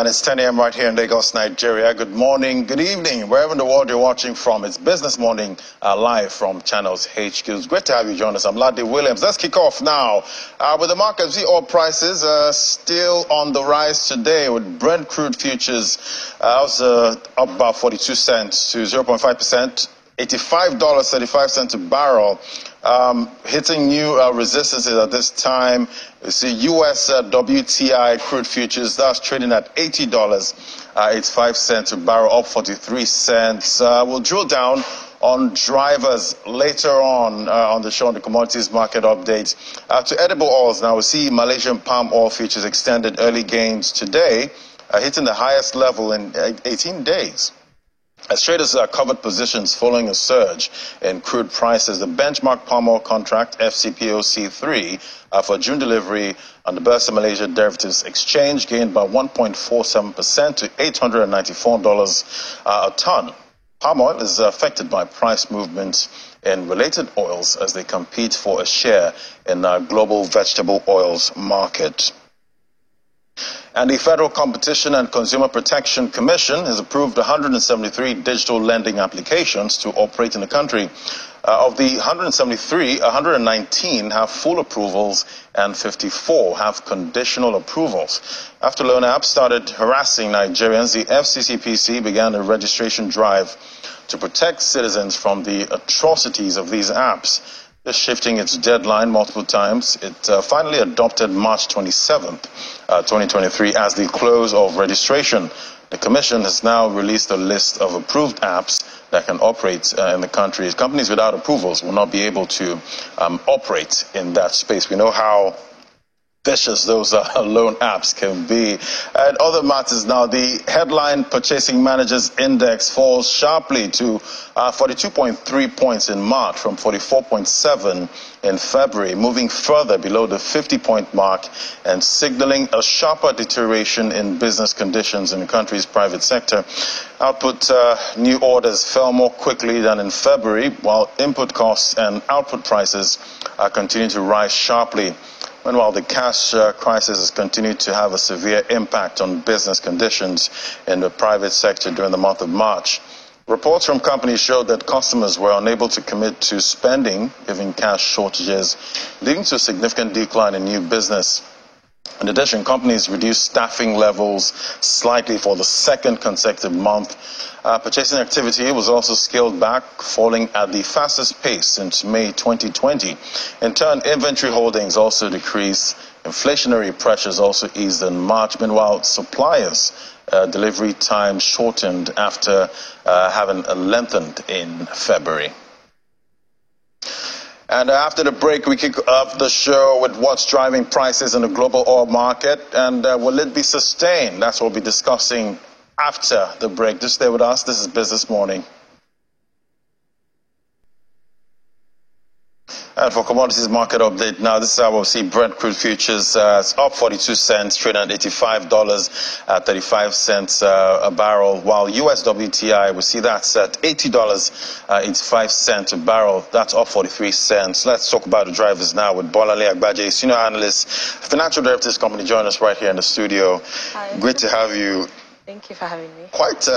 And it's 10 a.m. right here in Lagos, Nigeria. Good morning, good evening, wherever in the world you're watching from. It's Business Morning live from Channels HQ. It's great to have you join us. I'm Lade Williams. Let's kick off now with the markets. The oil prices still on the rise today with Brent crude futures up about 42 cents to 0.5%. $85.35 a barrel, hitting new resistances at this time. You see U.S. WTI crude futures, that's trading at $80.85 a barrel, up 43 cents. We'll drill down on drivers later on the show on the commodities market update. To edible oils now, we see Malaysian palm oil futures extended early gains today, hitting the highest level in 18 days. As traders covered positions following a surge in crude prices, the benchmark palm oil contract, FCPOC3, for June delivery on the Bursa Malaysia Derivatives Exchange gained by 1.47% to $894 a ton. Palm oil is affected by price movements in related oils as they compete for a share in the global vegetable oils market. And the Federal Competition and Consumer Protection Commission has approved 173 digital lending applications to operate in the country. Of the 173, 119 have full approvals and 54 have conditional approvals. After loan apps started harassing Nigerians, the FCCPC began a registration drive to protect citizens from the atrocities of these apps. Just shifting its deadline multiple times, it finally adopted March 27th, 2023 as the close of registration. The Commission has now released a list of approved apps that can operate in the country. Companies without approvals will not be able to operate in that space. We know how vicious those loan apps can be. And other matters now, the headline Purchasing Managers Index falls sharply to 42.3 points in March from 44.7 in February, moving further below the 50-point mark and signaling a sharper deterioration in business conditions in the country's private sector. Output new orders fell more quickly than in February, while input costs and output prices continue to rise sharply. Meanwhile, the cash crisis has continued to have a severe impact on business conditions in the private sector during the month of March. Reports from companies showed that customers were unable to commit to spending, given cash shortages, leading to a significant decline in new business. In addition, companies reduced staffing levels slightly for the second consecutive month. Purchasing activity was also scaled back, falling at the fastest pace since May 2020. In turn, inventory holdings also decreased. Inflationary pressures also eased in March. Meanwhile, suppliers' delivery time shortened after having lengthened in February. And after the break, we kick off the show with what's driving prices in the global oil market, and will it be sustained? That's what we'll be discussing after the break. Just stay with us. This is Business Morning. And for commodities market update now, this is how we'll see Brent crude futures. It's up 42 cents, trading at $85.35 a barrel, while US WTI, we see that's at $80.85 a barrel. That's up 43 cents. Let's talk about the drivers now with Bolanle Agbaje, senior analyst, financial derivatives company, join us right here in the studio. Hi. Great to have you. Thank you for having me. Quite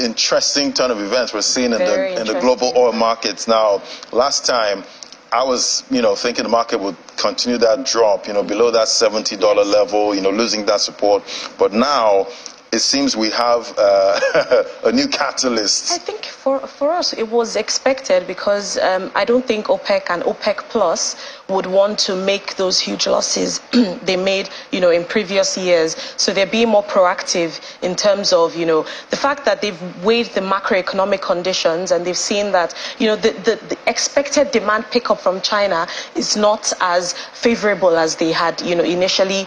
interesting turn of events we're seeing in the global oil markets now. Last time, I was, thinking the market would continue that drop, below that $70 level, losing that support. But now it seems we have a new catalyst. I think for us it was expected because I don't think OPEC and OPEC Plus would want to make those huge losses they made, in previous years. So they're being more proactive in terms of, the fact that they've weighed the macroeconomic conditions and they've seen that, the expected demand pickup from China is not as favorable as they had, initially,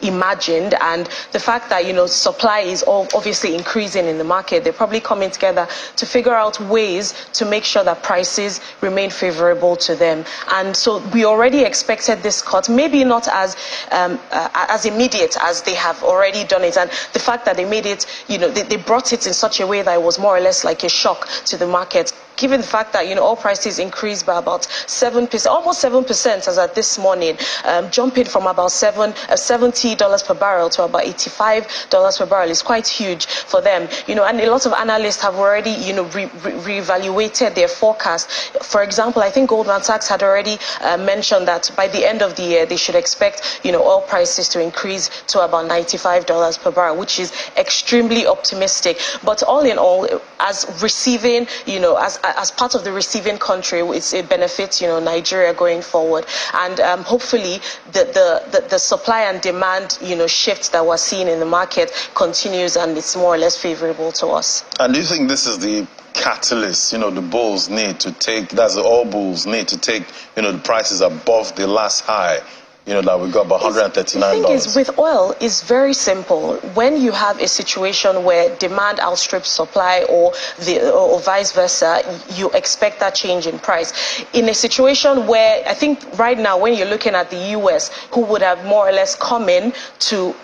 imagined, and the fact that supply is obviously increasing in the market, they're probably coming together to figure out ways to make sure that prices remain favorable to them. And so we already expected this cut, maybe not as immediate as they have already done it, and the fact that they made it, they brought it in such a way that it was more or less like a shock to the market given the fact that, oil prices increased by about 7%, almost 7% as at this morning, jumping from about $70 per barrel to about $85 per barrel is quite huge for them. And a lot of analysts have already, reevaluated their forecast. For example, I think Goldman Sachs had already mentioned that by the end of the year, they should expect, oil prices to increase to about $95 per barrel, which is extremely optimistic. But all in all, as receiving, as part of the receiving country, it benefits, Nigeria going forward. And hopefully the supply and demand, shift that we're seeing in the market continues, and it's more or less favorable to us. And do you think this is the catalyst, the bulls need to take, that's the oil bulls need to take, the prices above the last high? That we got about $139. The thing is, with oil, it's very simple. When you have a situation where demand outstrips supply or vice versa, you expect that change in price. In a situation where, I think right now, when you're looking at the US, who would have more or less come in to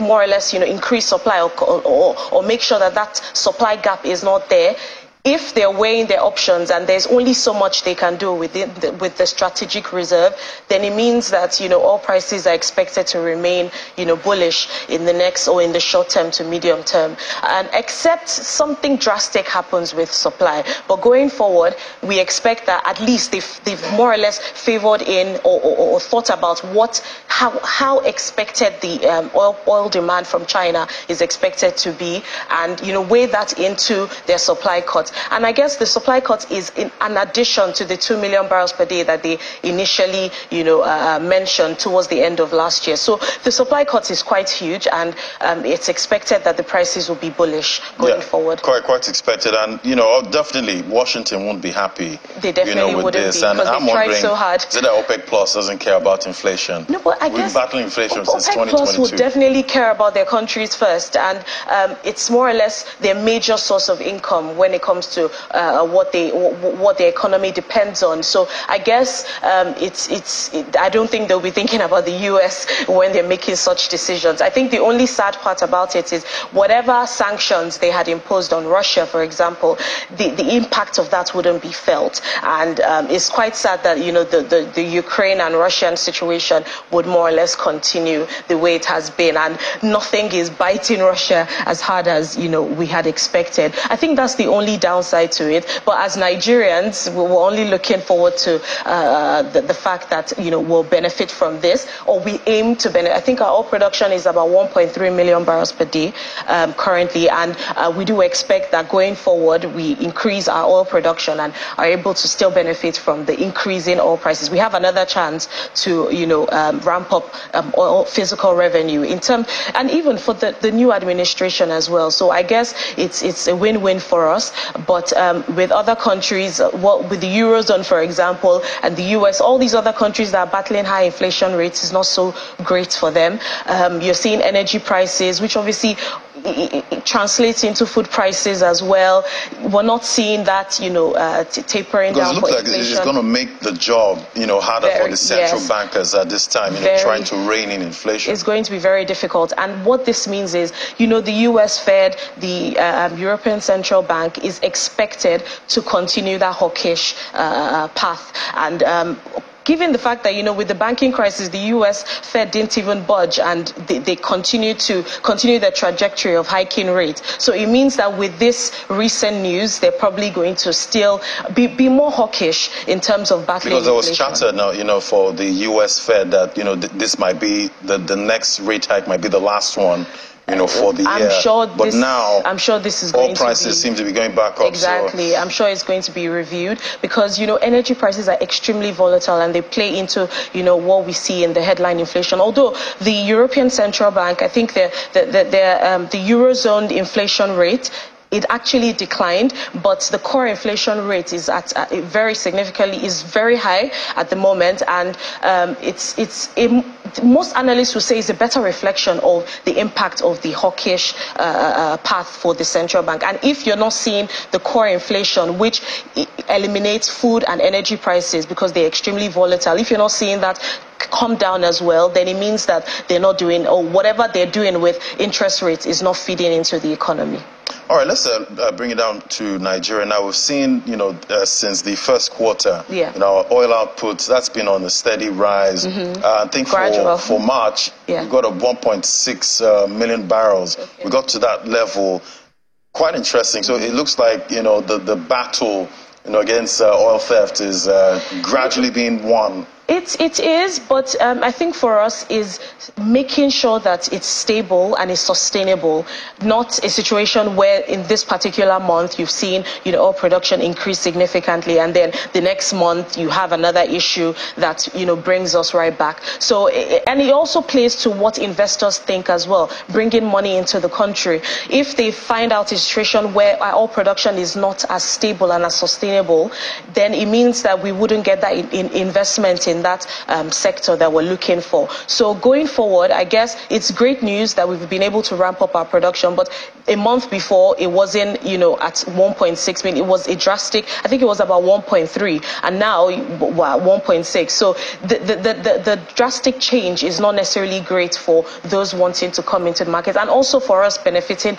more or less, increase supply or make sure that supply gap is not there. If they're weighing their options and there's only so much they can do with the strategic reserve, then it means that, oil prices are expected to remain, bullish in the next or in the short term to medium term. And except something drastic happens with supply. But going forward, we expect that at least they've more or less favored in or thought about how expected the oil demand from China is expected to be, and, weigh that into their supply cuts. And I guess the supply cut is in an addition to the 2 million barrels per day that they initially, mentioned towards the end of last year. So the supply cut is quite huge, and it's expected that the prices will be bullish going forward. Quite expected. And, definitely Washington won't be happy. They definitely with wouldn't this. be, And because I'm they tried wondering, so hard. is it that OPEC Plus doesn't care about inflation? No, but I guess we've been battling inflation since OPEC 2022. Plus would definitely care about their countries first, and it's more or less their major source of income when it comes to what the economy depends on. So I guess I don't think they'll be thinking about the US when they're making such decisions. I think the only sad part about it is whatever sanctions they had imposed on Russia, for example, the impact of that wouldn't be felt. And it's quite sad that, the Ukraine and Russian situation would more or less continue the way it has been, and nothing is biting Russia as hard as, we had expected. I think that's the only downside to it. But as Nigerians, we're only looking forward to the fact that, we'll benefit from this, or we aim to benefit. I think our oil production is about 1.3 million barrels per day currently, and we do expect that going forward, we increase our oil production and are able to still benefit from the increase in oil prices. We have another chance to, ramp up oil physical revenue and even for the new administration as well. So I guess it's a win-win for us. But with other countries, with the Eurozone, for example, and the US, all these other countries that are battling high inflation rates is not so great for them. You're seeing energy prices, which obviously it translates into food prices as well. We're not seeing that, tapering down. Because it looks like it's going to make the job, harder for the central bankers at this time, trying to rein in inflation. It's going to be very difficult. And what this means is, the US Fed, the European Central Bank is expected to continue that hawkish path. And given the fact that, with the banking crisis, the US Fed didn't even budge, and they continue their trajectory of hiking rates. So it means that with this recent news, they're probably going to still be more hawkish in terms of battling inflation. Because there was chatter now, for the US Fed that, this might be the next rate hike might be the last one. For the year. I'm sure this is going to be... All prices seem to be going back up. Exactly. I'm sure it's going to be reviewed because, energy prices are extremely volatile and they play into, what we see in the headline inflation. Although the European Central Bank, I think the Eurozone inflation rate, it actually declined, but the core inflation rate is at very high at the moment, and most analysts will say it's a better reflection of the impact of the hawkish path for the central bank. And if you're not seeing the core inflation, which eliminates food and energy prices because they're extremely volatile, if you're not seeing that come down as well, then it means that they're not doing, or whatever they're doing with interest rates is not feeding into the economy. All right, let's bring it down to Nigeria. Now, we've seen, since the first quarter, our oil output, that's been on a steady rise. I think for March, we got a 1.6 million barrels. Okay. We got to that level. Quite interesting. So it looks like, the battle, against oil theft is gradually being won. It is, but I think for us is making sure that it's stable and it's sustainable, not a situation where in this particular month you've seen, oil production increase significantly, and then the next month you have another issue that, brings us right back. So, and it also plays to what investors think as well, bringing money into the country. If they find out a situation where our oil production is not as stable and as sustainable, then it means that we wouldn't get that investment in that sector that we're looking for. So going forward, I guess it's great news that we've been able to ramp up our production, but a month before it wasn't, at 1.6 million. It was a drastic, I think it was about 1.3, and now 1.6. So the drastic change is not necessarily great for those wanting to come into the market, and also for us benefiting,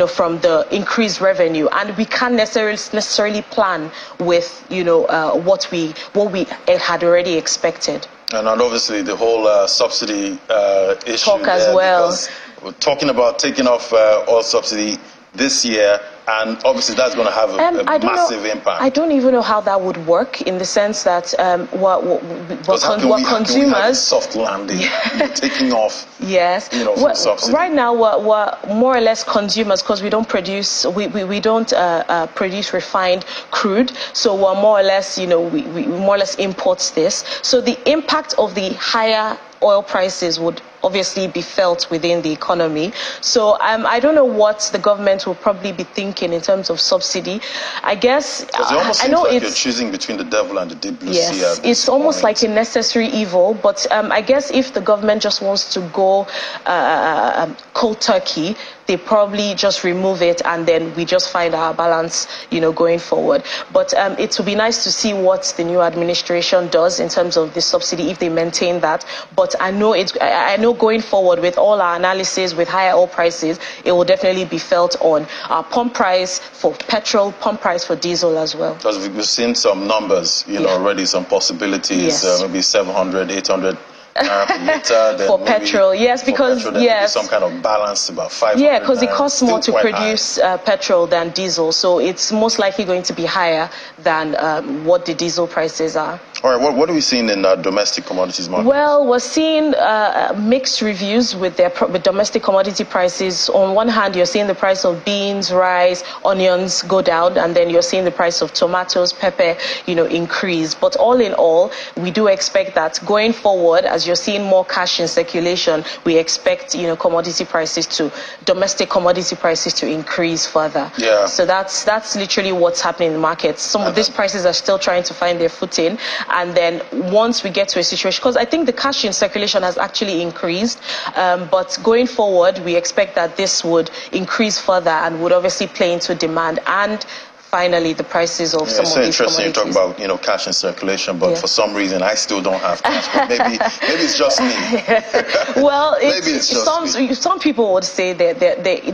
from the increased revenue. And we can't necessarily plan with, what we had already expected. And obviously the whole subsidy issue talk as well. We're talking about taking off oil subsidy this year, and obviously that's going to have a massive impact. I don't even know how that would work, in the sense that what consumers can we have a soft landing, taking off. Yes. From subsidy. Right now we're more or less consumers, because we don't produce produce refined crude, so we're more or less we more or less import this. So the impact of the higher oil prices would obviously be felt within the economy. So I don't know what the government will probably be thinking in terms of subsidy. I guess it almost seems like you're choosing between the devil and the deep blue sea. Yes, it's almost like a necessary evil. But I guess if the government just wants to go cold turkey, they probably just remove it, and then we just find our balance, going forward. But it will be nice to see what the new administration does in terms of the subsidy, if they maintain that. But I know going forward with all our analysis, with higher oil prices, it will definitely be felt on our pump price for petrol, pump price for diesel as well. Because we've seen some numbers, already some possibilities, maybe 700, 800. For petrol, yes, because some kind of balance, about 500. Yeah, because it costs more to produce petrol than diesel, so it's most likely going to be higher than what the diesel prices are. All right, what are we seeing in domestic commodities market? Well, we're seeing mixed reviews with domestic commodity prices. On one hand, you're seeing the price of beans, rice, onions go down, and then you're seeing the price of tomatoes, pepper, increase. But all in all, we do expect that going forward, as you're seeing more cash in circulation, we expect, domestic commodity prices to increase further. Yeah. So that's literally what's happening in the market. Some of these prices are still trying to find their footing. And then once we get to a situation, because I think the cash in circulation has actually increased, but going forward, we expect that this would increase further and would obviously play into demand and finally the prices of some of these commodities. It's so interesting you talk about cash in circulation, but for some reason I still don't have cash. But maybe it's just me. Well, maybe it's just me. Some people would say that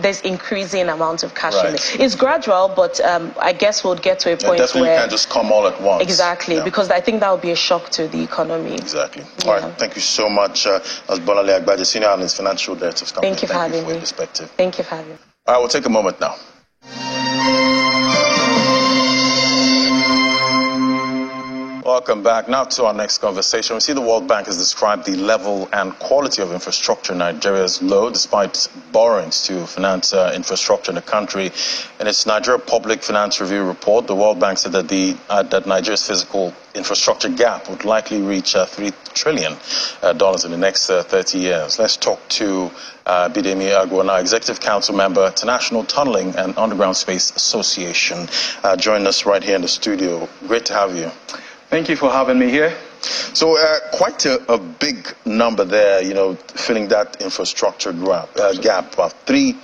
there's increasing amount of cash in it. It's gradual, but I guess we'll get to a point definitely where can't just come all at once. Exactly, because I think that would be a shock to the economy. Exactly. All right, thank you so much. That's Bonale Agbaje, Senior Analyst, Financial Directors Company. Thank you for having me. Perspective. Thank you for having me. All right, we'll take a moment now. Welcome back. Now to our next conversation. We see the World Bank has described the level and quality of infrastructure in Nigeria as low, despite borrowings to finance infrastructure in the country. In its Nigeria Public Finance Review report, the World Bank said that that Nigeria's physical infrastructure gap would likely reach $3 trillion in the next 30 years. Let's talk to Bidemi Agwona, Executive Council Member to National Tunneling and Underground Space Association. Join us right here in the studio. Great to have you. Thank you for having me here. So quite a big number there, filling that infrastructure gap, about $3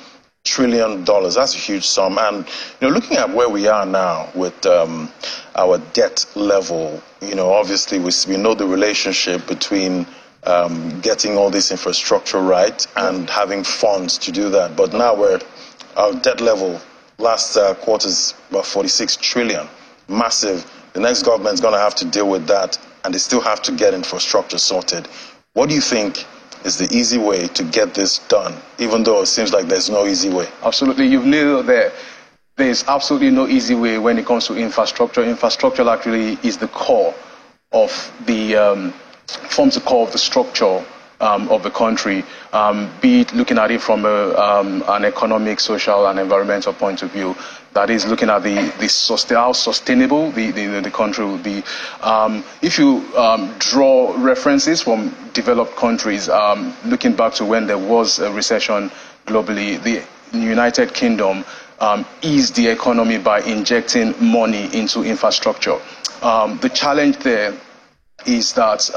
trillion. That's a huge sum. And, looking at where we are now with our debt level, obviously we know the relationship between getting all this infrastructure right and having funds to do that. But now our debt level last quarter's about 46 trillion. Massive. The next government's going to have to deal with that, and they still have to get infrastructure sorted. What do you think is the easy way to get this done, even though it seems like there's no easy way? Absolutely. You've nailed it there. There's absolutely no easy way when it comes to infrastructure. Infrastructure actually is the core of the, forms the core of the structure of the country, be it looking at it from an economic, social, and environmental point of view. That is looking at how sustainable the country will be. If you draw references from developed countries, looking back to when there was a recession globally, the United Kingdom eased the economy by injecting money into infrastructure. The challenge there is that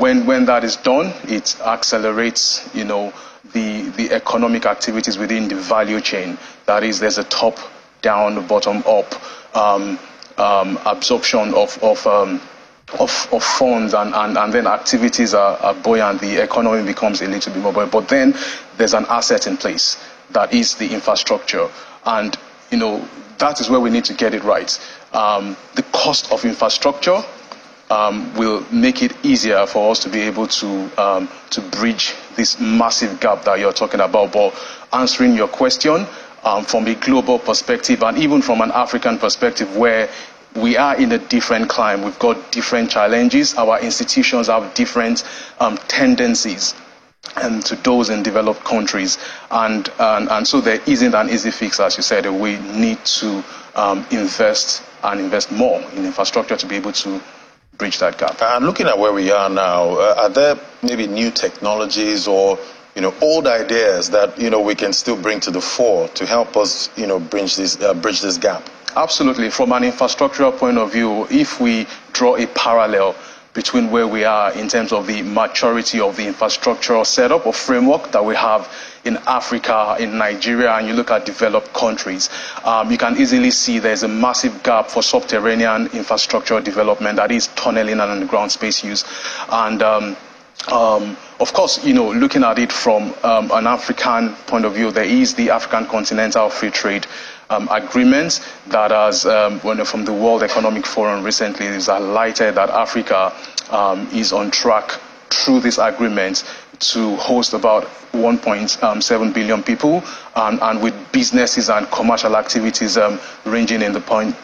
when that is done, it accelerates, the economic activities within the value chain. That is, there's a top-down, bottom-up absorption of funds, and then activities are buoyant. The economy becomes a little bit more buoyant. But then there's an asset in place that is the infrastructure, and that is where we need to get it right. The cost of infrastructure will make it easier for us to be able to bridge this massive gap that you're talking about. But answering your question from a global perspective, and even from an African perspective, where we are in a different climate, we've got different challenges, our institutions have different tendencies and to those in developed countries, and so there isn't an easy fix, as you said. We need to invest more in infrastructure to be able to bridge that gap. And looking at where we are now, are there maybe new technologies or old ideas that we can still bring to the fore to help us bridge this gap? Absolutely. From an infrastructural point of view, if we draw a parallel between where we are in terms of the maturity of the infrastructural setup or framework that we have in Africa, in Nigeria, and you look at developed countries, you can easily see there's a massive gap for subterranean infrastructure development, that is tunneling and underground space use. And of course, looking at it from an African point of view, there is the African Continental Free Trade agreement that has, from the World Economic Forum recently, is highlighted that Africa is on track through this agreement to host about 1.7 billion people, and with businesses and commercial activities ranging in the point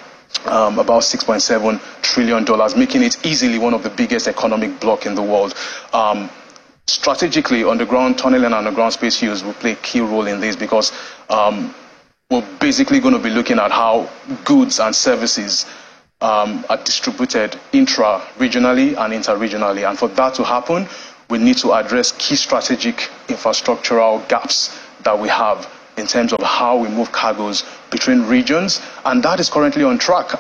about $6.7 trillion, making it easily one of the biggest economic bloc in the world. Strategically, underground tunneling and underground space use will play a key role in this, because we're basically going to be looking at how goods and services are distributed intra-regionally and inter-regionally. And for that to happen, we need to address key strategic infrastructural gaps that we have in terms of how we move cargoes between regions. And that is currently on track.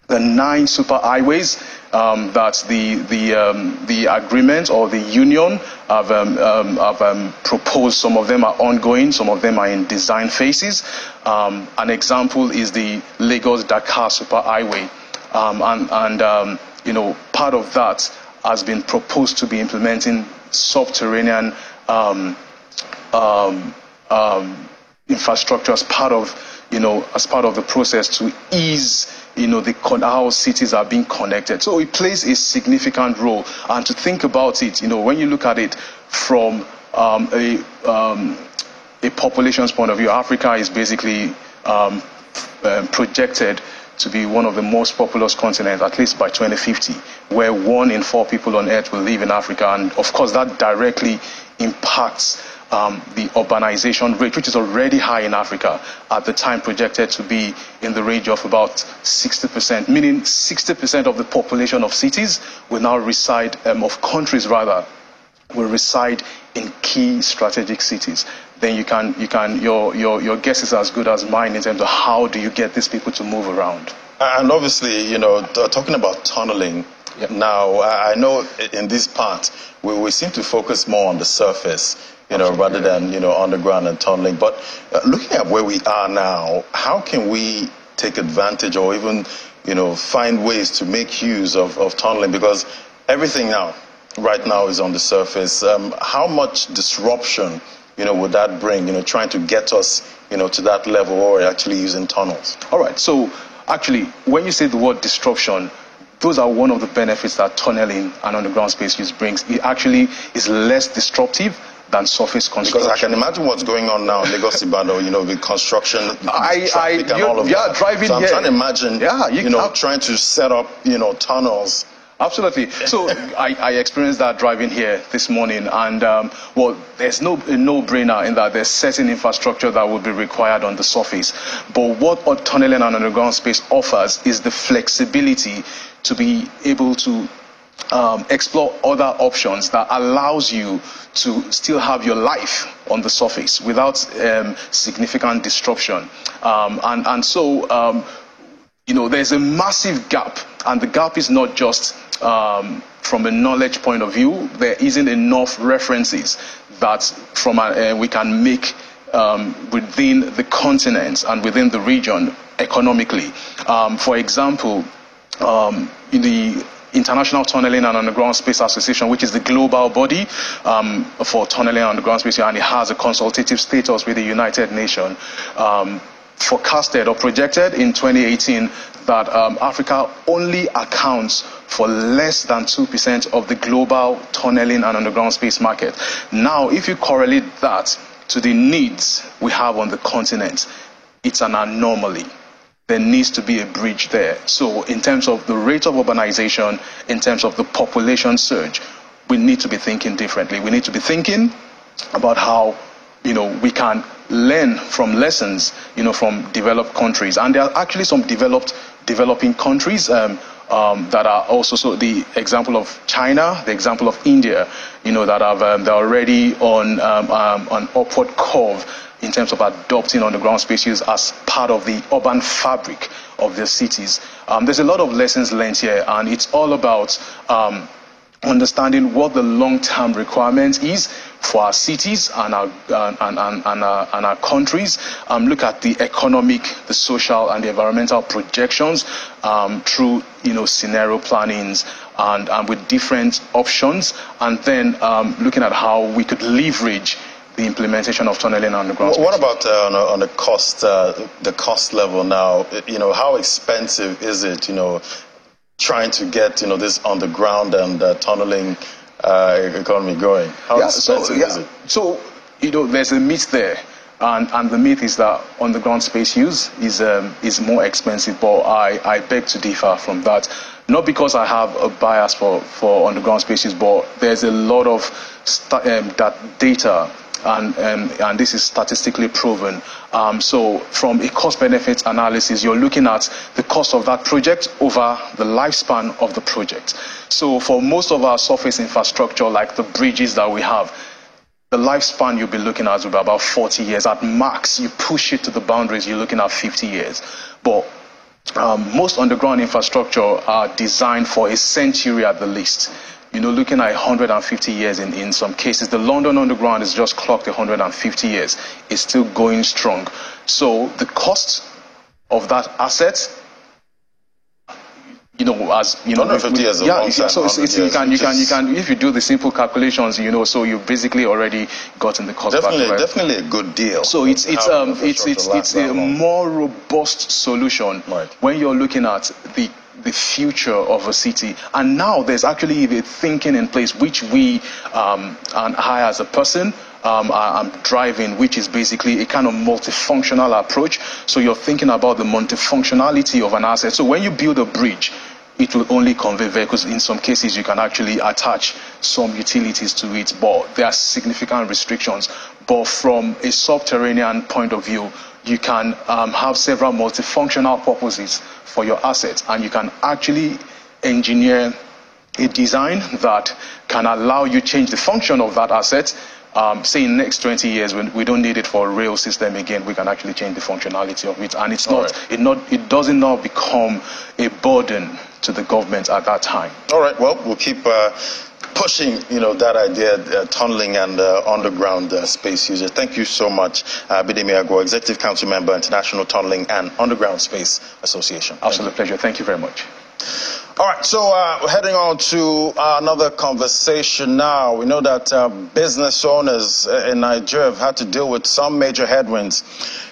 The 9 super highways that the agreement or the union have proposed, some of them are ongoing, some of them are in design phases. An example is the Lagos-Dakar super highway, part of that has been proposed to be implementing subterranean infrastructure as part of the process to ease how cities are being connected. So it plays a significant role. And to think about it, when you look at it from a population's point of view, Africa is basically projected to be one of the most populous continents, at least by 2050, where 1 in 4 people on Earth will live in Africa. And of course, that directly impacts the urbanization rate, which is already high in Africa, at the time projected to be in the range of about 60%, meaning 60% of the population of cities will now reside, of countries rather, will reside in key strategic cities. Then your guess is as good as mine in terms of how do you get these people to move around. And obviously, talking about tunneling, Yep. Now, I know in this part, we seem to focus more on the surface, rather than, underground and tunneling. But looking at where we are now, how can we take advantage or even, find ways to make use of tunneling? Because everything right now is on the surface. How much disruption would that bring, trying to get us, to that level, or actually using tunnels? All right. So actually, when you say the word disruption, those are one of the benefits that tunneling and underground space use brings. It actually is less disruptive than surface construction. Because I can imagine what's going on now in Lagos Ibadan, with construction, traffic and all of that. Driving so I'm trying to imagine, trying to set up, tunnels. Absolutely. So I experienced that driving here this morning, and there's a no-brainer in that there's certain infrastructure that would be required on the surface. But what tunneling and underground space offers is the flexibility to be able to explore other options that allows you to still have your life on the surface without significant disruption. There's a massive gap, and the gap is not just from a knowledge point of view. There isn't enough references that we can make within the continent and within the region economically. For example, in the International Tunneling and Underground Space Association, which is the global body for tunneling and underground space, and it has a consultative status with the United Nations, forecasted or projected in 2018 that Africa only accounts for less than 2% of the global tunneling and underground space market. Now, if you correlate that to the needs we have on the continent, it's an anomaly. There needs to be a bridge there. So in terms of the rate of urbanization, in terms of the population surge, we need to be thinking differently. We need to be thinking about how we can learn from lessons, from developed countries. And there are actually some developing countries that are also, so the example of China, the example of India, that have they're already on an upward curve in terms of adopting underground space use as part of the urban fabric of their cities. There's a lot of lessons learned here, and it's all about understanding what the long-term requirement is for our cities and our countries. Look at the economic, the social, and the environmental projections through scenario plannings and with different options, and then looking at how we could leverage the implementation of tunneling underground. What about on the cost level now? How expensive is it? Trying to get this underground and tunneling economy going. How expensive is it? So there's a myth there, and the myth is that underground space use is more expensive. But I beg to differ from that. Not because I have a bias for underground space use, but there's a lot of that data. And this is statistically proven. So from a cost-benefit analysis, you're looking at the cost of that project over the lifespan of the project. So for most of our surface infrastructure, like the bridges that we have, the lifespan you'll be looking at will be about 40 years. At max, you push it to the boundaries, you're looking at 50 years. But most underground infrastructure are designed for a century at the least. Looking at 150 years in some cases. The London Underground is just clocked 150 years. It's still going strong. So the cost of that asset, as 150 years. So you can if you do the simple calculations, so you basically already gotten the cost back. Definitely a good deal. So it's a more robust solution when you're looking at the future of a city. And now there's actually a thinking in place which we and I as a person I'm driving, which is basically a kind of multifunctional approach. So you're thinking about the multifunctionality of an asset. So when you build a bridge, it will only convey vehicles. In some cases, you can actually attach some utilities to it, but there are significant restrictions. But from a subterranean point of view, you can have several multifunctional purposes for your assets, and you can actually engineer a design that can allow you change the function of that asset. Say in the next 20 years, when we don't need it for a rail system again, we can actually change the functionality of it, and it doesn't now become a burden to the government at that time. All right. Well, we'll keep pushing, that idea, tunneling and underground space user. Thank you so much, Bidemi Agwo, Executive Council Member, International Tunneling and Underground Space Association. Absolute pleasure. Thank you very much. All right, so we're heading on to another conversation now. We know that business owners in Nigeria have had to deal with some major headwinds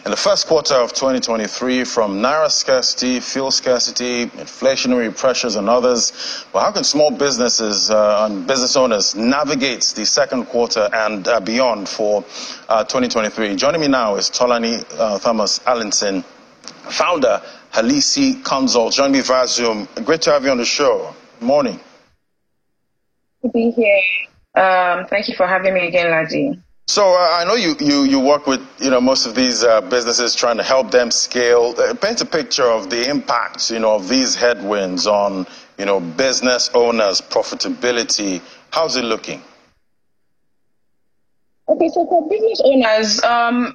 in the first quarter of 2023 from naira scarcity, fuel scarcity, inflationary pressures, and others. Well, how can small businesses and business owners navigate the second quarter and beyond for 2023? Joining me now is Tolani Thomas Allinson, founder Halisi Consult. Join me via Zoom. Great to have you on the show. Morning. To be here. Thank you for having me again, Laji. So I know you work with most of these businesses, trying to help them scale. Paint a picture of the impact of these headwinds on business owners' profitability. How's it looking? Okay, so for business owners,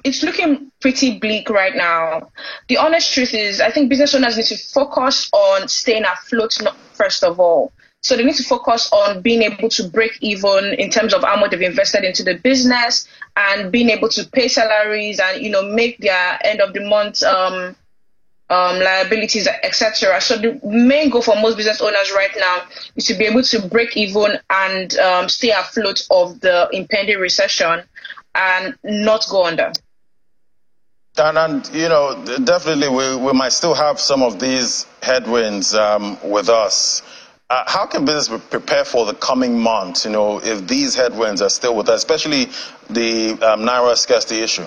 it's looking pretty bleak right now. The honest truth is, I think business owners need to focus on staying afloat first of all. So they need to focus on being able to break even in terms of how much they've invested into the business and being able to pay salaries and, make their end of the month liabilities, etc. So the main goal for most business owners right now is to be able to break even and stay afloat of the impending recession and not go under. And definitely we might still have some of these headwinds with us. How can business prepare for the coming months, if these headwinds are still with us, especially the naira scarcity issue?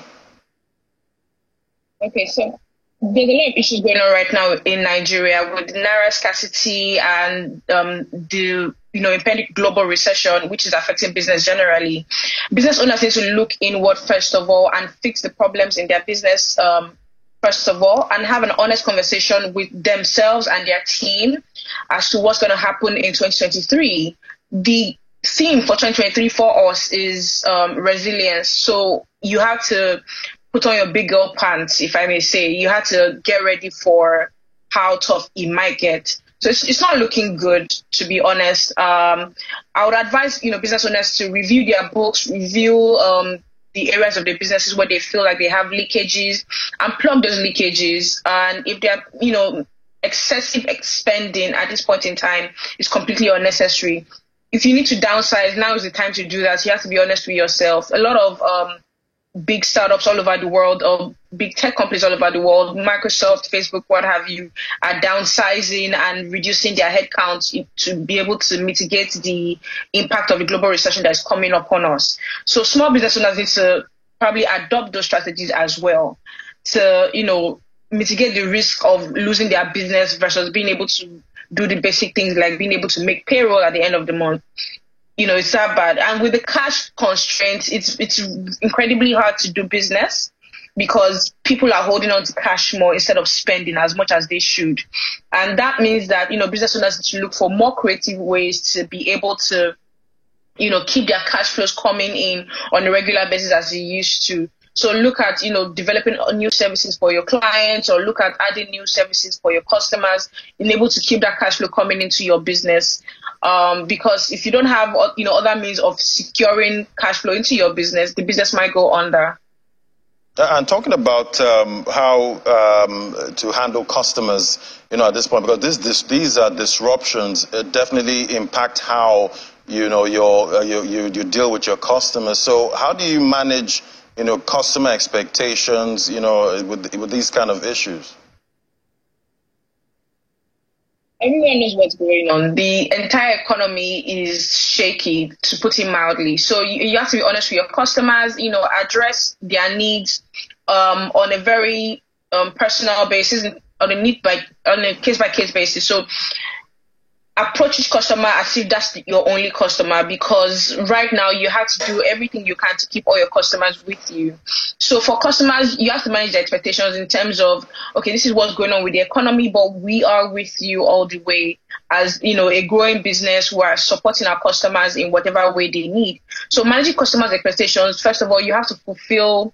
Okay, so there's a lot of issues going on right now in Nigeria with naira scarcity and the impending global recession, which is affecting business generally. Business owners need to look inward first of all and fix the problems in their business first of all, and have an honest conversation with themselves and their team as to what's going to happen in 2023. The theme for 2023 for us is resilience. So you have to put on your big girl pants, if I may say. You have to get ready for how tough it might get. So it's not looking good, to be honest. I would advise, business owners to review their books, review the areas of their businesses where they feel like they have leakages and plug those leakages. And if they're, excessive spending at this point in time is completely unnecessary. If you need to downsize, now is the time to do that. You have to be honest with yourself. A lot of big startups all over the world, or big tech companies all over the world, Microsoft, Facebook, what have you, are downsizing and reducing their headcount to be able to mitigate the impact of the global recession that is coming upon us. So small business owners need to probably adopt those strategies as well to, mitigate the risk of losing their business versus being able to do the basic things like being able to make payroll at the end of the month. It's that bad. And with the cash constraints, it's incredibly hard to do business because people are holding on to cash more instead of spending as much as they should. And that means that, business owners need to look for more creative ways to be able to, keep their cash flows coming in on a regular basis as they used to. So look at, developing new services for your clients, or look at adding new services for your customers, being able to keep that cash flow coming into your business. Because if you don't have, other means of securing cash flow into your business, the business might go under. And talking about how to handle customers, at this point, because these are disruptions, definitely impact how you deal with your customers. So how do you manage customer expectations, with these kind of issues? Everyone knows what's going on. The entire economy is shaky, to put it mildly. So you have to be honest with your customers, address their needs on a very personal basis, on a case-by-case basis. So approach each customer as if that's your only customer, because right now you have to do everything you can to keep all your customers with you. So for customers, you have to manage their expectations in terms of, okay, this is what's going on with the economy, but we are with you all the way as, a growing business. We are supporting our customers in whatever way they need. So managing customers' expectations, first of all, you have to fulfill,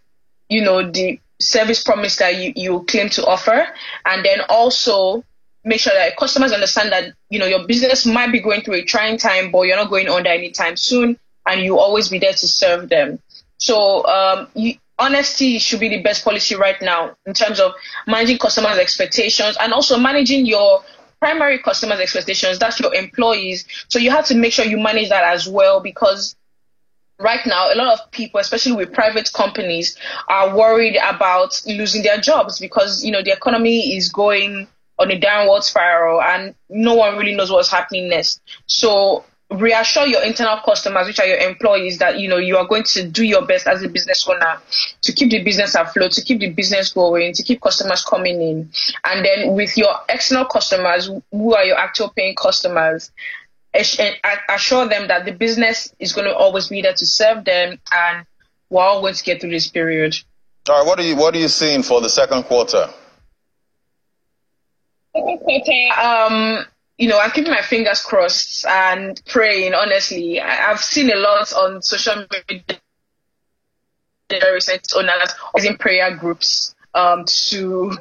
the service promise that you claim to offer, and then also make sure that customers understand that, your business might be going through a trying time, but you're not going under anytime soon, and you'll always be there to serve them. So honesty should be the best policy right now in terms of managing customers' expectations and also managing your primary customers' expectations, that's your employees. So you have to make sure you manage that as well, because right now, a lot of people, especially with private companies, are worried about losing their jobs because, the economy is going on a downward spiral and no one really knows what's happening next. So reassure your internal customers, which are your employees, that, you are going to do your best as a business owner to keep the business afloat, to keep the business going, to keep customers coming in. And then with your external customers, who are your actual paying customers, assure them that the business is going to always be there to serve them, and we're all going to get through this period. All right, what are you seeing for the second quarter? Second quarter, I'm keeping my fingers crossed and praying, honestly. I've seen a lot on social media recent owners using prayer groups to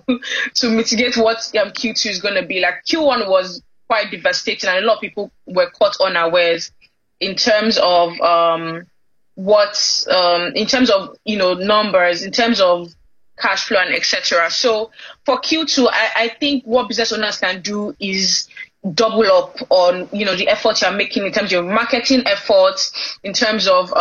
mitigate what Q2 is going to be. Like, Q1 was quite devastating, and a lot of people were caught unawares in terms of numbers, in terms of cash flow and etc. So for Q2, I think what business owners can do is double up on the efforts you're making in terms of marketing efforts, in terms of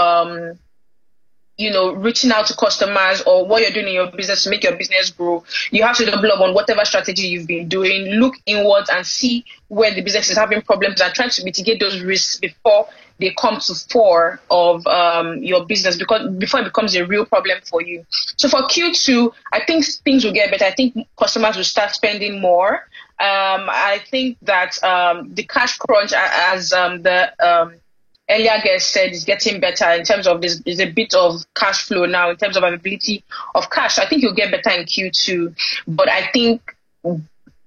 reaching out to customers, or what you're doing in your business to make your business grow. You have to double up on whatever strategy you've been doing. Look inwards and see where the business is having problems and try to mitigate those risks before they come to fore of your business, because before it becomes a real problem for you. So for Q2, I think things will get better. I think customers will start spending more. I think that the cash crunch, as the earlier guest said, is getting better in terms of there's a bit of cash flow now in terms of availability of cash. I think you'll get better in Q2, but I think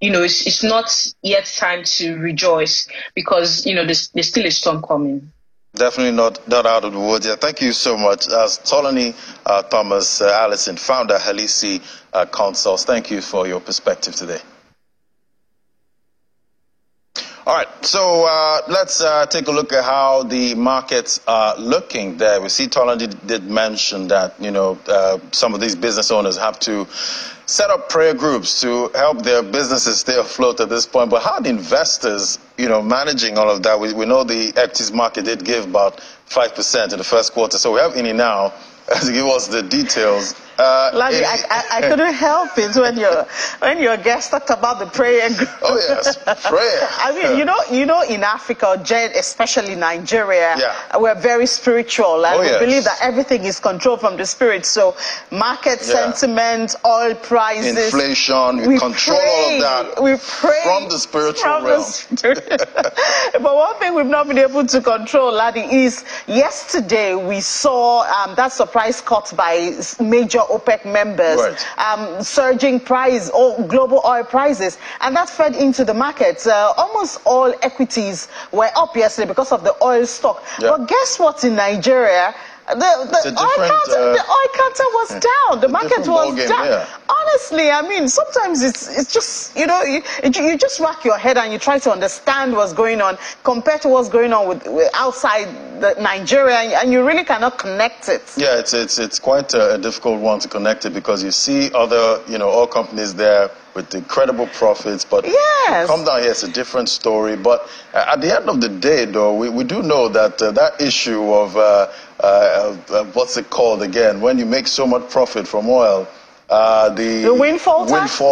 it's not yet time to rejoice, because there's still a storm coming. Definitely not out of the woods. Yeah, thank you so much. Tolani Thomas Allison, founder Halisi Consults. Thank you for your perspective today. All right, so let's take a look at how the markets are looking there. We see Tolani did mention that, some of these business owners have to set up prayer groups to help their businesses stay afloat at this point. But how are the investors, managing all of that? We know the equities market did give about 5% in the first quarter. So we have Ini now to give us the details. Larry, I couldn't help it when your guest talked about the prayer group. Oh yes, prayer. I mean, in Africa, especially Nigeria, we're very spiritual, and we believe that everything is controlled from the spirit. So market sentiment, oil prices, inflation, we control all of that. We pray from the spiritual realm. But one thing we've not been able to control, Larry, is yesterday we saw that surprise cut by major OPEC members, surging global oil prices, and that fed into the markets. Almost all equities were up yesterday because of the oil stock. But guess what? In Nigeria, the oil counter was down. The market was down. Yeah. Honestly, I mean, sometimes it's just, you just rack your head and you try to understand what's going on compared to what's going on with outside Nigeria, and you really cannot connect it. Yeah, it's quite a difficult one to connect it, because you see other, oil companies there with incredible profits, but come down here, it's a different story. But at the end of the day, though, we do know that that issue of what's it called again, when you make so much profit from oil, the windfall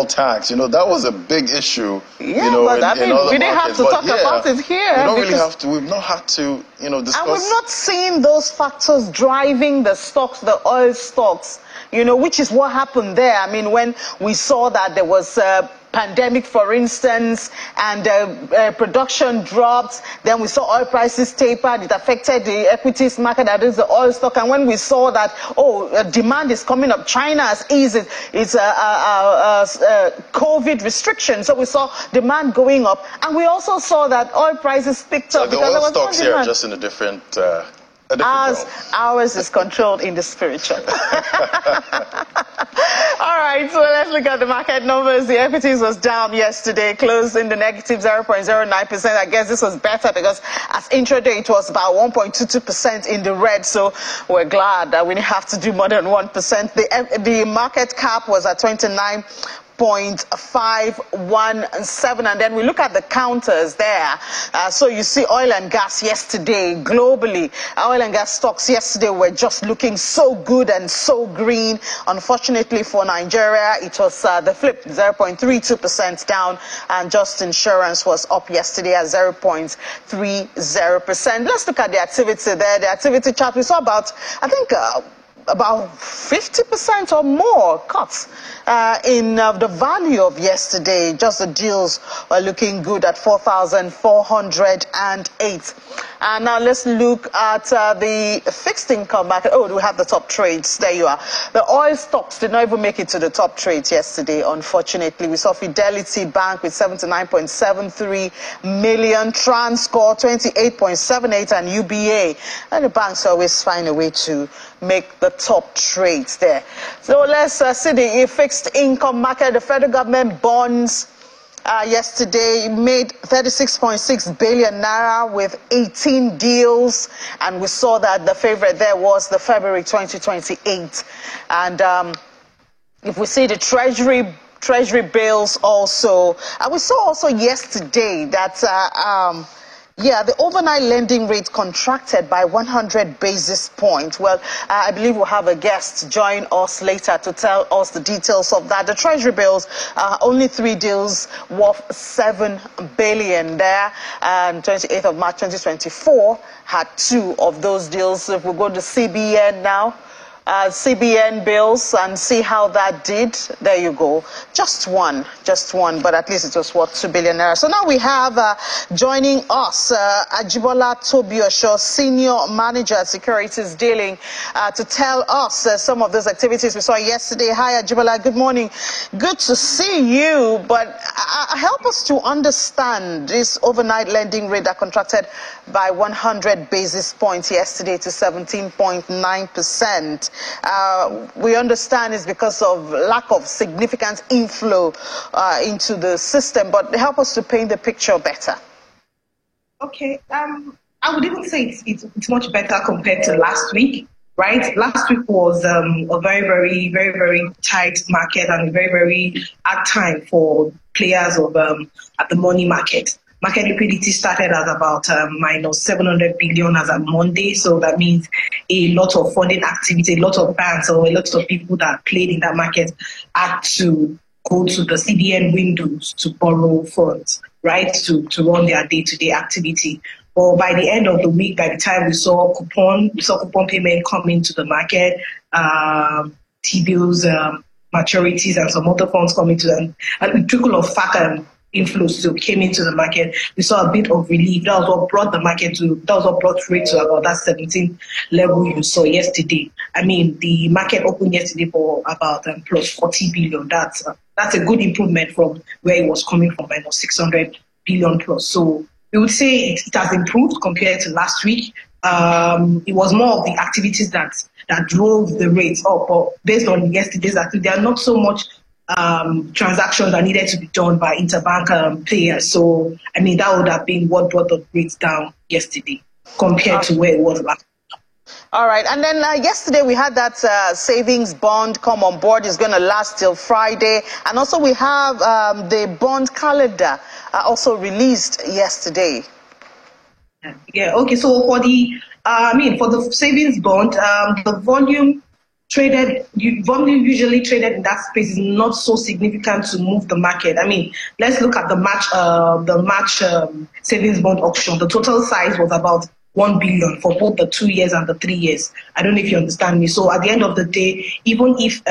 tax, that was a big issue. Yeah, but I mean, we didn't have to talk about it here. We don't really have to. We've not had to, discuss. And we've not seen those factors driving the stocks, the oil stocks, which is what happened there. I mean, when we saw that there was pandemic, for instance, and production dropped, then we saw oil prices tapered. It affected the equities market, that is the oil stock. And when we saw that, demand is coming up, China has eased its COVID restrictions, so we saw demand going up. And we also saw that oil prices picked up. So the oil stocks here are just in a different... Ours is controlled in the spiritual. All right, so let's look at the market numbers. The equities was down yesterday, closed in the negative 0.09%. I guess this was better because as intraday it was about 1.22% in the red. So we're glad that we didn't have to do more than 1%. The market cap was at 29.5 0.517. And then we look at the counters there. So you see oil and gas yesterday globally. Oil and gas stocks yesterday were just looking so good and so green. Unfortunately for Nigeria, it was the flip, 0.32% down, and just insurance was up yesterday at 0.30%. Let's look at the activity there. The activity chart, we saw about, I think, about 50% or more cuts in the value of yesterday. Just the deals were looking good at 4,408. And now let's look at the fixed income market. Oh, we have the top trades. There you are. The oil stocks did not even make it to the top trades yesterday, unfortunately. We saw Fidelity Bank with 79.73 million, Transcorp 28.78, and UBA. And the banks always find a way to make the top trades there. So let's see the fixed income market. The federal government bonds yesterday made 36.6 billion naira with 18 deals, and we saw that the favorite there was the February 2028. And if we see the treasury bills also, and we saw also yesterday that the overnight lending rate contracted by 100 basis points. Well, I believe we'll have a guest join us later to tell us the details of that. The treasury bills, only 3 deals worth 7 billion there. And 28th of March 2024 had 2 of those deals. If we go to CBN now, CBN bills and see how that did. There you go. Just one, but at least it was worth 2 billion naira. So now we have joining us Ajibola Tobiosho, Senior Manager at Securities Dealing, to tell us some of those activities we saw yesterday. Hi, Ajibola. Good morning. Good to see you, but help us to understand this overnight lending rate that contracted by 100 basis points yesterday to 17.9%. We understand it's because of lack of significant inflow into the system, but help us to paint the picture better. Okay, I would even say it's much better compared to last week, right? Last week was a very, very, very, very tight market and a very, very hard time for players of at the money market. Market liquidity started at about minus 700 billion as of Monday. So that means a lot of funding activity, a lot of banks or a lot of people that played in that market had to go to the CBN windows to borrow funds, right, to run their day-to-day activity. Or by the end of the week, by the time we saw coupon payment come into the market, T-bills, maturities, and some other funds coming to them, and a trickle of FACA inflows still came into the market. We saw a bit of relief. That was what brought rates to about that 17 level you saw yesterday. I mean, the market opened yesterday for about plus 40 billion. That's a good improvement from where it was coming from, minus 600 billion plus. So we would say it has improved compared to last week. It was more of the activities that drove the rates up. But based on yesterday's activity, there are not so much transactions that needed to be done by interbank players. So, I mean, that would have been what brought the rates down yesterday compared to where it was last. All right. And then yesterday we had that savings bond come on board. It's going to last till Friday. And also we have the bond calendar also released yesterday. Yeah. Okay. So for the savings bond, the volume usually traded in that space is not so significant to move the market. I mean, let's look at the March savings bond auction. The total size was about 1 billion for both the 2 years and the 3 years. I don't know if you understand me. So at the end of the day, even if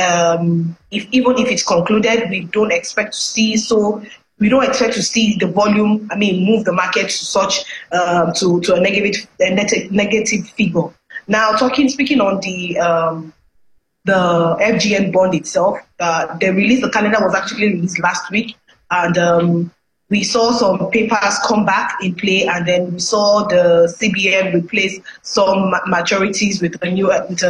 it's concluded, we don't expect to see the volume, move the market to such to a negative figure. Now, speaking on the FGN bond itself, the calendar was actually released last week, and we saw some papers come back in play, and then we saw the CBN replace some maturities with a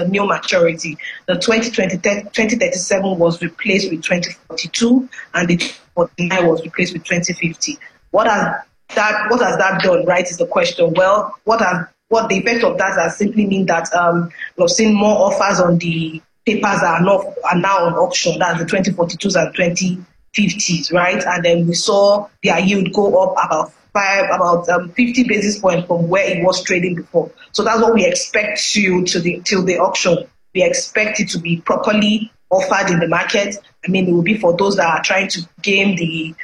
new maturity. The 2037 was replaced with 2042, and the 2049 was replaced with 2050. What has that done, right, is the question. Well, what the effect of that has simply mean that we've seen more offers on the papers that are now on auction, that's the 2042s and 50s, right? And then we saw their yield go up about 50 basis points from where it was trading before. So that's what we expect till the auction. We expect it to be properly offered in the market. I mean, it will be for those that are trying to game the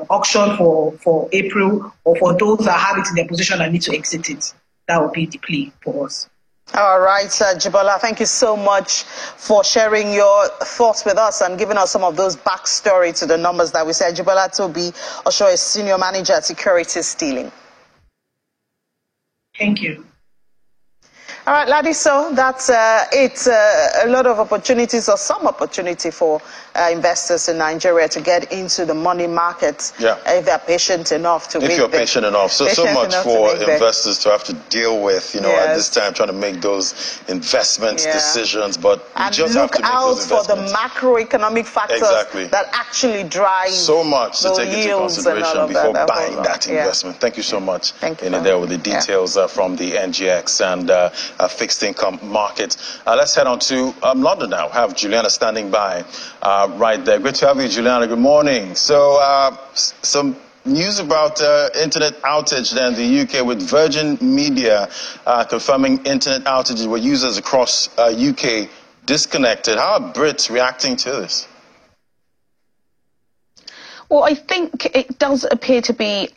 auction for April, or for those that have it in their position and need to exit it. That would be the plea for us. All right, Jibola, thank you so much for sharing your thoughts with us and giving us some of those backstory to the numbers that we said. Jibola Tobi Osho is Senior Manager at Securities Stealing. Thank you. All right, Ladi, so that's it. A lot of opportunities, or some opportunity for investors in Nigeria to get into the money market if they're patient enough to if you're patient enough. So much for investors to have to deal with, at this time, trying to make those investment decisions. But and just look have to make out those for the macroeconomic factors that actually drive so much to take into consideration before buying that investment. Thank you so much. Thank you. There with the details from the NGX and fixed income market. Let's head on to London now. Have Juliana standing by right there. Great to have you, Juliana. Good morning. So some news about internet outage there in the UK, with Virgin Media confirming internet outages where users across UK disconnected. How are Brits reacting to this? Well, I think it does appear to be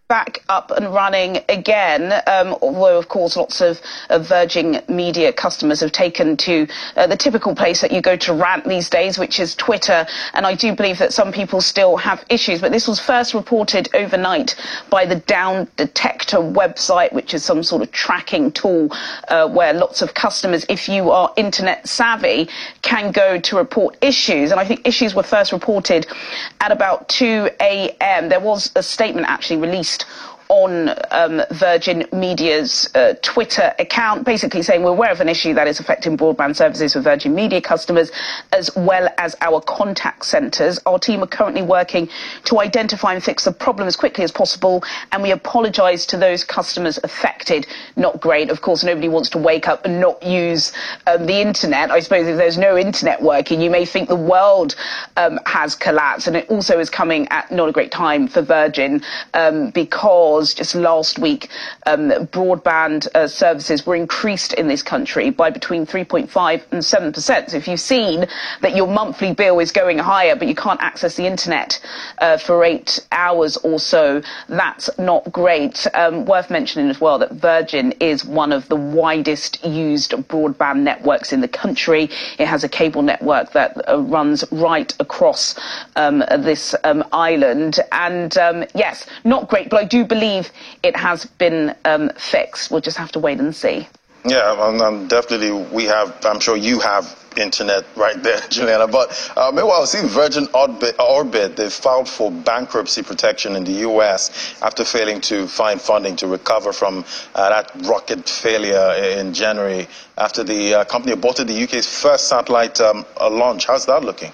back up and running again, although of course lots of Virgin Media customers have taken to the typical place that you go to rant these days, which is Twitter, and I do believe that some people still have issues. But this was first reported overnight by the Down Detector website, which is some sort of tracking tool where lots of customers, if you are internet savvy, can go to report issues. And I think issues were first reported at about 2 a.m. There was a statement actually released on Virgin Media's Twitter account, basically saying we're aware of an issue that is affecting broadband services for Virgin Media customers as well as our contact centres. Our team are currently working to identify and fix the problem as quickly as possible, and we apologise to those customers affected. Not great. Of course, nobody wants to wake up and not use the internet. I suppose if there's no internet working, you may think the world has collapsed, and it also is coming at not a great time for Virgin because just last week, broadband services were increased in this country by between 3.5 and 7%. So if you've seen that your monthly bill is going higher, but you can't access the internet for 8 hours or so, that's not great. Worth mentioning as well that Virgin is one of the widest used broadband networks in the country. It has a cable network that runs right across this island. And yes, not great, but I do believe it has been fixed. We'll just have to wait and see. Yeah, definitely I'm sure you have internet right there, Juliana. But meanwhile, see Virgin Orbit, they filed for bankruptcy protection in the US after failing to find funding to recover from that rocket failure in January after the company aborted the UK's first satellite launch. How's that looking?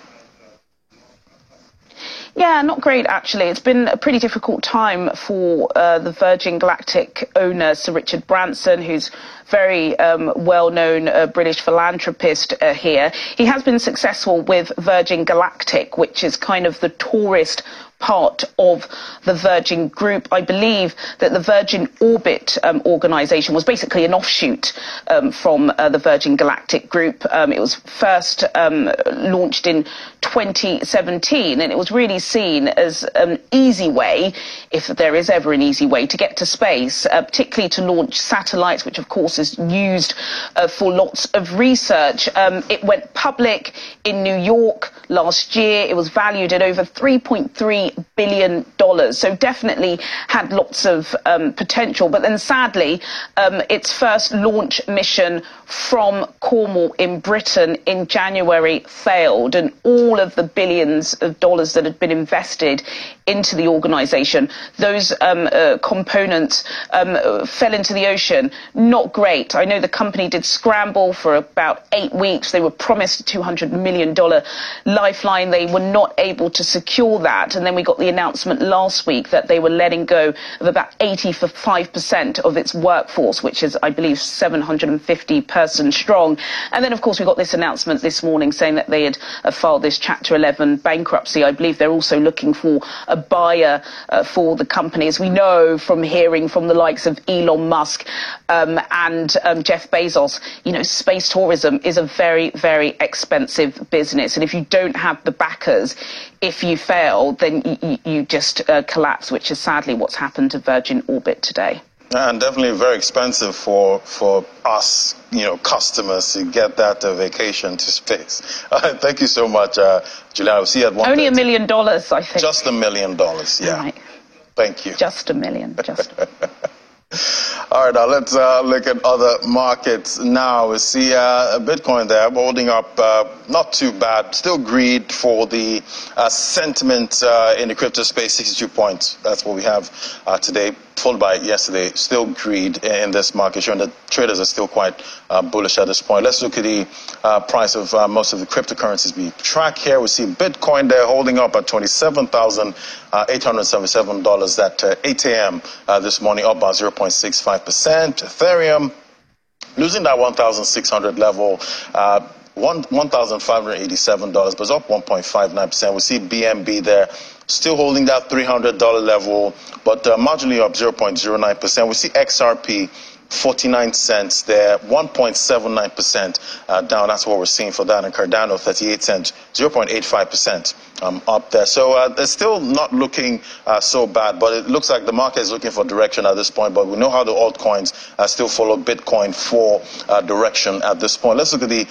Yeah, not great, actually. It's been a pretty difficult time for the Virgin Galactic owner, Sir Richard Branson, who's very well-known British philanthropist here. He has been successful with Virgin Galactic, which is kind of the tourist part of the Virgin Group. I believe that the Virgin Orbit organisation was basically an offshoot from the Virgin Galactic Group. It was first launched in 2017, and it was really seen as an easy way, if there is ever an easy way, to get to space, particularly to launch satellites, which of course is used for lots of research. It went public in New York last year. It was valued at over $3.3 billion. So definitely had lots of potential. But then sadly, its first launch mission from Cornwall in Britain in January failed, and all of the billions of dollars that had been invested into the organisation, those components fell into the ocean. Not great. I know the company did scramble for about 8 weeks. They were promised a $200 million lifeline. They were not able to secure that. And then we got the announcement last week that they were letting go of about 85% of its workforce, which is, I believe, 750 persons strong. And then, of course, we got this announcement this morning saying that they had filed this Chapter 11 bankruptcy. I believe they're also looking for a buyer for the company. As we know from hearing from the likes of Elon Musk and Jeff Bezos, you know, space tourism is a very, very expensive business. And if you don't have the backers, if you fail, then you just collapse, which is sadly what's happened to Virgin Orbit today. And definitely very expensive for us, you know, customers to get that vacation to space. Thank you so much, Juliana. I'll see you at 1:30. Only $1 million, I think. Just $1 million, yeah. Right. Thank you. Just $1 million. Just. All right, now let's look at other markets now. We see Bitcoin there holding up not too bad. Still greed for the sentiment in the crypto space, 62 points. That's what we have today, followed by yesterday. Still greed in this market, showing that traders are still quite bullish at this point. Let's look at the price of most of the cryptocurrencies we track here. We see Bitcoin there holding up at $27,877 at 8 a.m. This morning, up by 0.65%. Ethereum losing that 1,600 level, $1,587, but it's up 1.59%. We see BNB there still holding that $300 level, but marginally up 0.09%. We see XRP 49 cents there, 1.79% down. That's what we're seeing for that. And Cardano 38 cents, 0.85% up there. So it's still not looking so bad, but it looks like the market is looking for direction at this point. But we know how the altcoins still follow Bitcoin for direction at this point. Let's look at the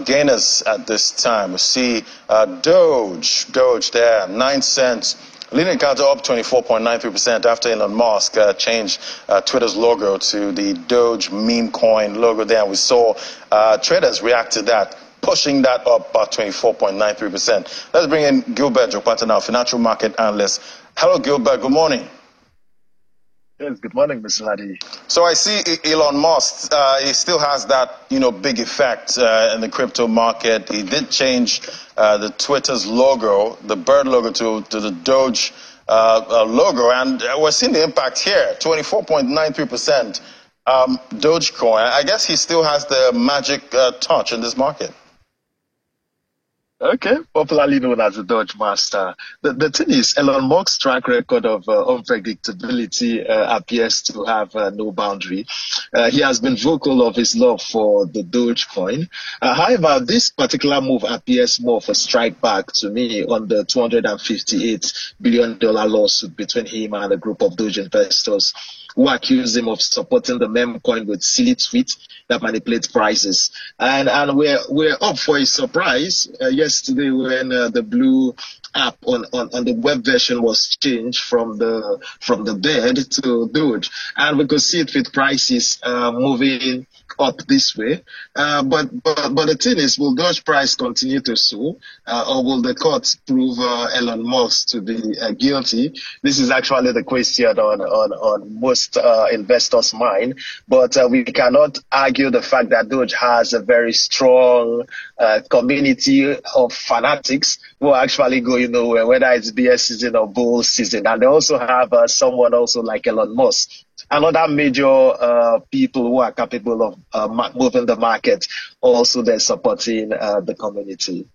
gainers at this time. We see Doge there, 9 cents. Leaning counter up 24.93% after Elon Musk changed Twitter's logo to the Doge meme coin logo there. And we saw traders react to that, pushing that up by 24.93%. Let's bring in Gilbert Jopata now, financial market analyst. Hello, Gilbert. Good morning. Yes, good morning, Mr. Ladi. So I see Elon Musk, he still has that, you know, big effect in the crypto market. He did change the Twitter's logo, the bird logo, to the Doge logo, and we're seeing the impact here, 24.93% Dogecoin. I guess he still has the magic touch in this market. Okay, popularly known as the Doge Master. The thing is, Elon Musk's track record of unpredictability appears to have no boundary. He has been vocal of his love for the Dogecoin. However, this particular move appears more of a strike back to me on the $258 billion lawsuit between him and a group of Doge investors who accuse him of supporting the meme coin with silly tweets that manipulate prices. And we're up for a surprise yesterday when the Blue app on the web version was changed from the bird to Doge, and we could see it with prices moving up this way. But the thing is, will Doge price continue to soar, or will the courts prove Elon Musk to be guilty? This is actually the question on most investors' mind. But we cannot argue the fact that Doge has a very strong community of fanatics who are actually going nowhere, whether it's bear season or bull season. And they also have someone also like Elon Musk. Another major people who are capable of moving the market, also they're supporting the community.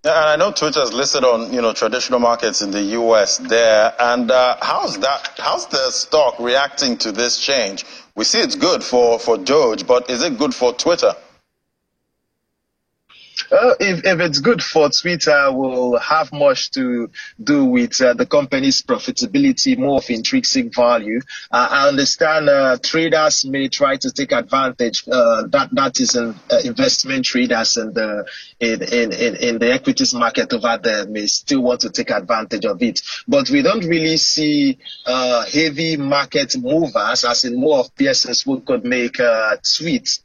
Yeah, and I know Twitter is listed on, you know, traditional markets in the U.S. there. And how's the stock reacting to this change? We see it's good for Doge, but is it good for Twitter? If it's good for Twitter, will have much to do with the company's profitability, more of intrinsic value. I understand traders may try to take advantage. That is investment traders in the equities market over there may still want to take advantage of it. But we don't really see heavy market movers, as in more of persons who could make tweets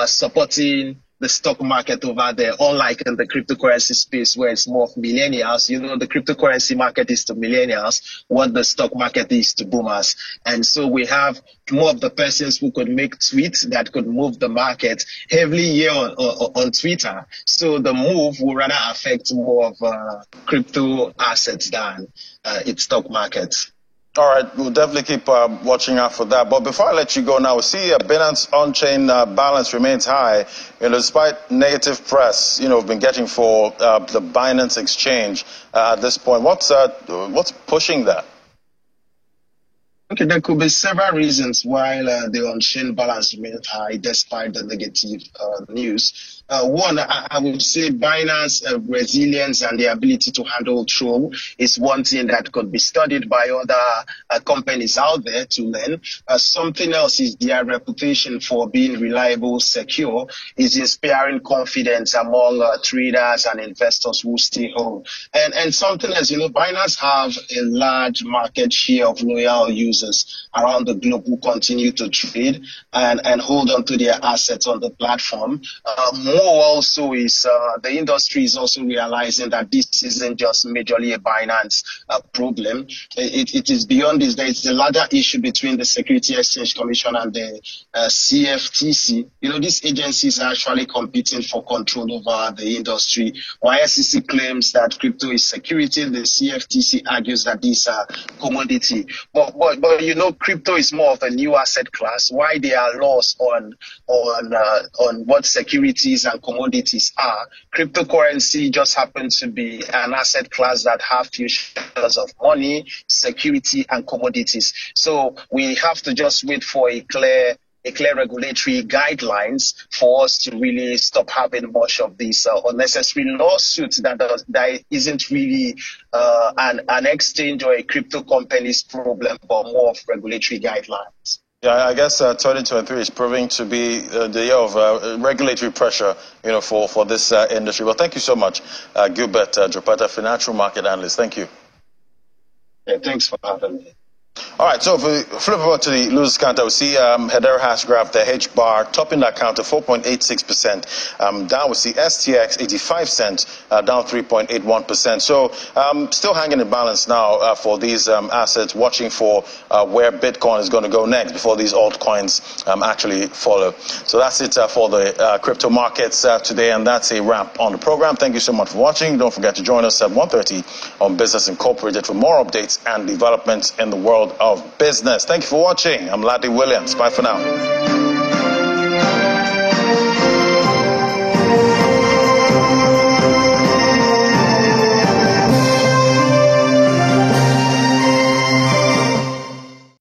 supporting the stock market over there, unlike in the cryptocurrency space where it's more of millennials. You know, the cryptocurrency market is to millennials what the stock market is to boomers. And so we have more of the persons who could make tweets that could move the market heavily here on Twitter. So the move will rather affect more of crypto assets than its stock market. All right, we'll definitely keep watching out for that. But before I let you go now, we see Binance on-chain balance remains high, despite negative press, we've been getting for the Binance exchange at this point. What's pushing that? Okay, there could be several reasons why the on-chain balance remains high despite the negative news. One, I would say Binance resilience and the ability to handle troll is one thing that could be studied by other companies out there to learn. Something else is their reputation for being reliable, secure, is inspiring confidence among traders and investors who stay home. And something else, Binance have a large market share of loyal users around the globe who continue to trade and hold on to their assets on the platform. More also is the industry is also realizing that this isn't just majorly a Binance problem. It is beyond this. There is a larger issue between the Security Exchange Commission and the CFTC. These agencies are actually competing for control over the industry. While SEC claims that crypto is security, the CFTC argues that this is a commodity. But crypto is more of a new asset class. Why there are laws on what securities and commodities are. Cryptocurrency just happens to be an asset class that have futures of money, security, and commodities. So we have to just wait for a clear regulatory guidelines for us to really stop having much of these unnecessary lawsuits that isn't really an exchange or a crypto company's problem, but more of regulatory guidelines. Yeah, I guess 2023 is proving to be the year of regulatory pressure, for this industry. Well, thank you so much, Gilbert Jopata, financial market analyst. Thank you. Yeah, thanks for having me. All right, so if we flip over to the losers counter, we see Hedera hash graph, the H bar, topping that counter 4.86%. Down we see STX 85 cents, down 3.81%. So still hanging in balance now for these assets, watching for where Bitcoin is going to go next before these altcoins actually follow. So that's it for the crypto markets today, and that's a wrap on the program. Thank you so much for watching. Don't forget to join us at 1:30 on Business Incorporated for more updates and developments in the world of business. Thank you for watching. I'm Ladi Williams. Bye for now.